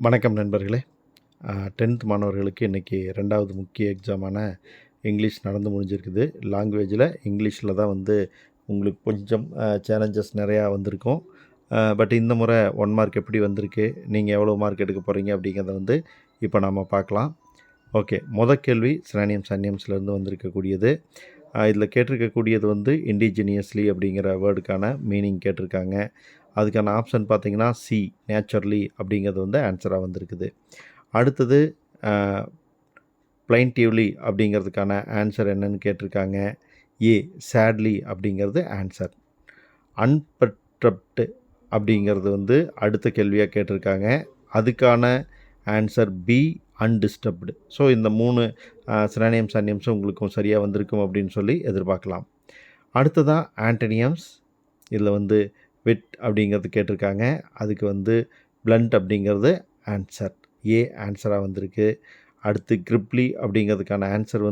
வணக்கம் நண்பர்களே. 10th மாணவர்களுக்கு இன்றைக்கி 2வது முக்கிய எக்ஸாமான இங்கிலீஷ் நடந்து முடிஞ்சிருக்குது. லாங்குவேஜில் இங்கிலீஷில் தான் உங்களுக்கு கொஞ்சம் சேலஞ்சஸ் நிறையா வந்திருக்கும். பட் இந்த முறை 1 மார்க் எப்படி வந்திருக்கு, நீங்கள் எவ்வளோ மார்க் எடுக்க போகிறீங்க அப்படிங்கிறத இப்போ நாம் பார்க்கலாம். ஓகே, கேள்வி சினானியம்ஸ் அன்னியம்ஸ்லேருந்து வந்திருக்கக்கூடியது. இதில் கேட்டிருக்கக்கூடியது இண்டிஜினியஸ்லி அப்படிங்கிற வேர்டுக்கான மீனிங் கேட்டிருக்காங்க. அதுக்கான ஆப்ஷன் பார்த்திங்கன்னா சி, நேச்சுரலி அப்படிங்கிறது ஆன்சராக வந்திருக்குது. அடுத்தது பிளைன்டிவ்லி அப்படிங்கிறதுக்கான ஆன்சர் என்னன்னு கேட்டிருக்காங்க. ஏ, சேட்லி அப்படிங்கிறது ஆன்சர். அன்பெர்டப்டு அப்படிங்கிறது அடுத்த கேள்வியாக கேட்டிருக்காங்க. அதுக்கான ஆன்சர் பி, அன்டிஸ்டர்ப்டு. ஸோ இந்த 3 சினானியம்ஸ் அன்னியம்ஸும் உங்களுக்கும் சரியாக வந்திருக்கும் அப்படின்னு சொல்லி எதிர்பார்க்கலாம். அடுத்ததான் ஆன்டனியம்ஸ். இதில் விட் அப்படிங்கிறது கேட்டிருக்காங்க. அதுக்கு பிளண்ட் அப்படிங்கிறது ஆன்சர். ஏ ஆன்சராக வந்திருக்கு. அடுத்து கிரிப்லி அப்படிங்கிறதுக்கான ஆன்சர்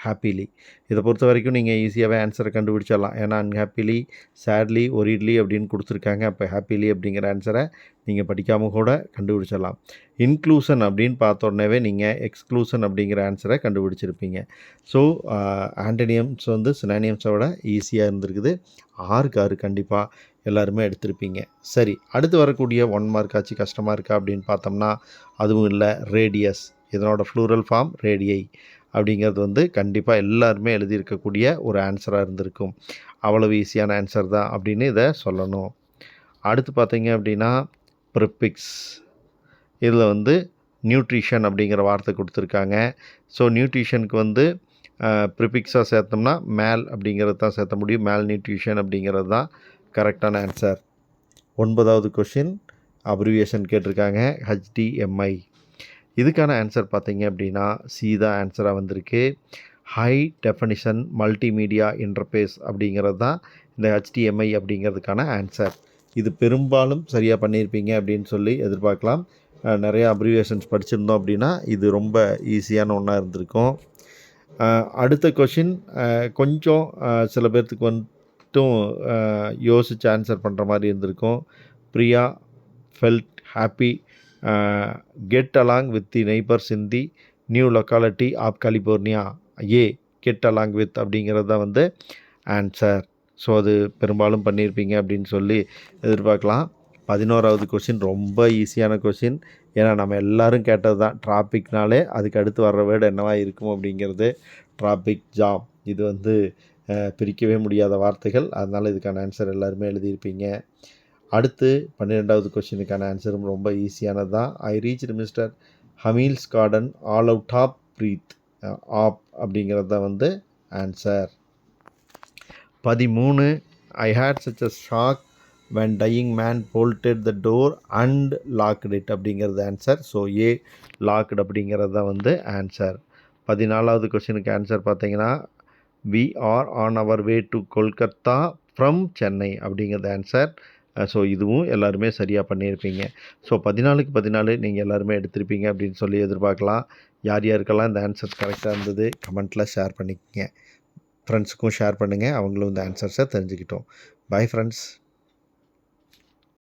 ஹாப்பிலி. இதை பொறுத்த வரைக்கும் நீங்கள் ஈஸியாகவே ஆன்சரை கண்டுபிடிச்சிடலாம். ஏன்னா அன்ஹாப்பிலி, சேட்லி, ஒரிட்லி அப்படின்னு கொடுத்துருக்காங்க. அப்போ ஹாப்பிலி அப்படிங்கிற ஆன்சரை நீங்கள் படிக்காமல் கூட கண்டுபிடிச்சிடலாம். இன்க்ளூஷன் அப்படின்னு பார்த்த உடனே நீங்கள் எக்ஸ்க்ளூஷன் அப்படிங்கிற ஆன்சரை கண்டுபிடிச்சிருப்பீங்க. ஸோ ஆன்டனியம்ஸ் சினானியம்ஸை விட ஈஸியாக இருந்திருக்குது. 6க்கு 6 கண்டிப்பாக எல்லாருமே எடுத்திருப்பீங்க. சரி, அடுத்து வரக்கூடிய 1 மார்க் ஆச்சு கஷ்டமாக இருக்கா அப்படின்னு பார்த்தோம்னா அதுவும் இல்லை. ரேடியஸ், இதனோட ஃப்ளூரல் ஃபார்ம் ரேடியை அப்படிங்கிறது கண்டிப்பாக எல்லாருமே எழுதியிருக்கக்கூடிய ஒரு ஆன்சராக இருந்திருக்கும். அவ்வளவு ஈஸியான ஆன்சர் தான் அப்படின்னு இதை சொல்லணும். அடுத்து பார்த்தீங்க அப்படின்னா ப்ரிபிக்ஸ். இதில் நியூட்ரிஷன் அப்படிங்கிற வார்த்தை கொடுத்துருக்காங்க. ஸோ நியூட்ரிஷனுக்கு ப்ரிபிக்ஸாக சேர்த்தோம்னா மேல் அப்படிங்கிறது தான் சேர்த்த முடியும். மேல் நியூட்ரிஷன் அப்படிங்கிறது தான் கரெக்டான ஆன்சர். 9வது கொஷின் அப்ரிவியேஷன் கேட்டிருக்காங்க. HDMI. இதுக்கான ஆன்சர் பார்த்தீங்க அப்படின்னா சி தான் ஆன்சராக வந்திருக்கு. ஹை டெஃபனிஷன் மல்டிமீடியா இன்டர்ஃபேஸ் அப்படிங்கிறது தான் இந்த HDMI அப்படிங்கிறதுக்கான ஆன்சர். இது பெரும்பாலும் சரியாக பண்ணியிருப்பீங்க அப்படின்னு சொல்லி எதிர்பார்க்கலாம். நிறையா அப்ரிவியேஷன்ஸ் படிச்சிருந்தோம் அப்படின்னா இது ரொம்ப ஈஸியான ஒன்றா இருந்திருக்கும். அடுத்த கொஷின் கொஞ்சம் சில பேர்த்துக்கு யோசித்து ஆன்சர் பண்ணுற மாதிரி இருந்திருக்கும். Priya felt happy get along with the neighbours in the new locality of California. A, get along with அப்படிங்கிறது தான் ஆன்சர். ஸோ அது பெரும்பாலும் பண்ணியிருப்பீங்க அப்படின்னு சொல்லி எதிர்பார்க்கலாம். 11வது கொஷின் ரொம்ப ஈஸியான கொஷின். ஏன்னா நம்ம எல்லோரும் கேட்டது தான். டிராபிக்னாலே அதுக்கு அடுத்து வர்ற வேர்டு என்னவா இருக்கும் அப்படிங்கிறது. டிராபிக், ஜாம், இது பிரிக்கவே முடியாத வார்த்தைகள். அதனால் இதுக்கான ஆன்சர் எல்லாருமே எழுதியிருப்பீங்க. அடுத்து 12வது கொஷினுக்கான ஆன்சரும் ரொம்ப ஈஸியானது தான். I reached mister Hamel's garden all out of breath of அப்படிங்கிறது தான் answer. 13 I had such a shock when dying man bolted the door and locked it அப்படிங்கிறது ஆன்சர். ஸோ ஏ, லாக்டு அப்படிங்கிறது தான் ஆன்சர். 14வது கொஷினுக்கு ஆன்சர் பார்த்தீங்கன்னா we are on our way to Kolkata from Chennai அப்படிங்கிறது answer. So இதுவும் எல்லாருமே சரியாக பண்ணியிருப்பீங்க. ஸோ 14க்கு 14 நீங்கள் எல்லாருமே எடுத்திருப்பீங்க அப்படின்னு சொல்லி எதிர்பார்க்கலாம். யார் யாருக்கெல்லாம் இந்த ஆன்சர்ஸ் கரெக்டாக இருந்தது கமெண்ட்டில் ஷேர் பண்ணிக்கோங்க. ஃப்ரெண்ட்ஸுக்கும் ஷேர் பண்ணுங்கள். அவங்களும் இந்த ஆன்சர்ஸை தெரிஞ்சுக்கிட்டோம். Bye friends.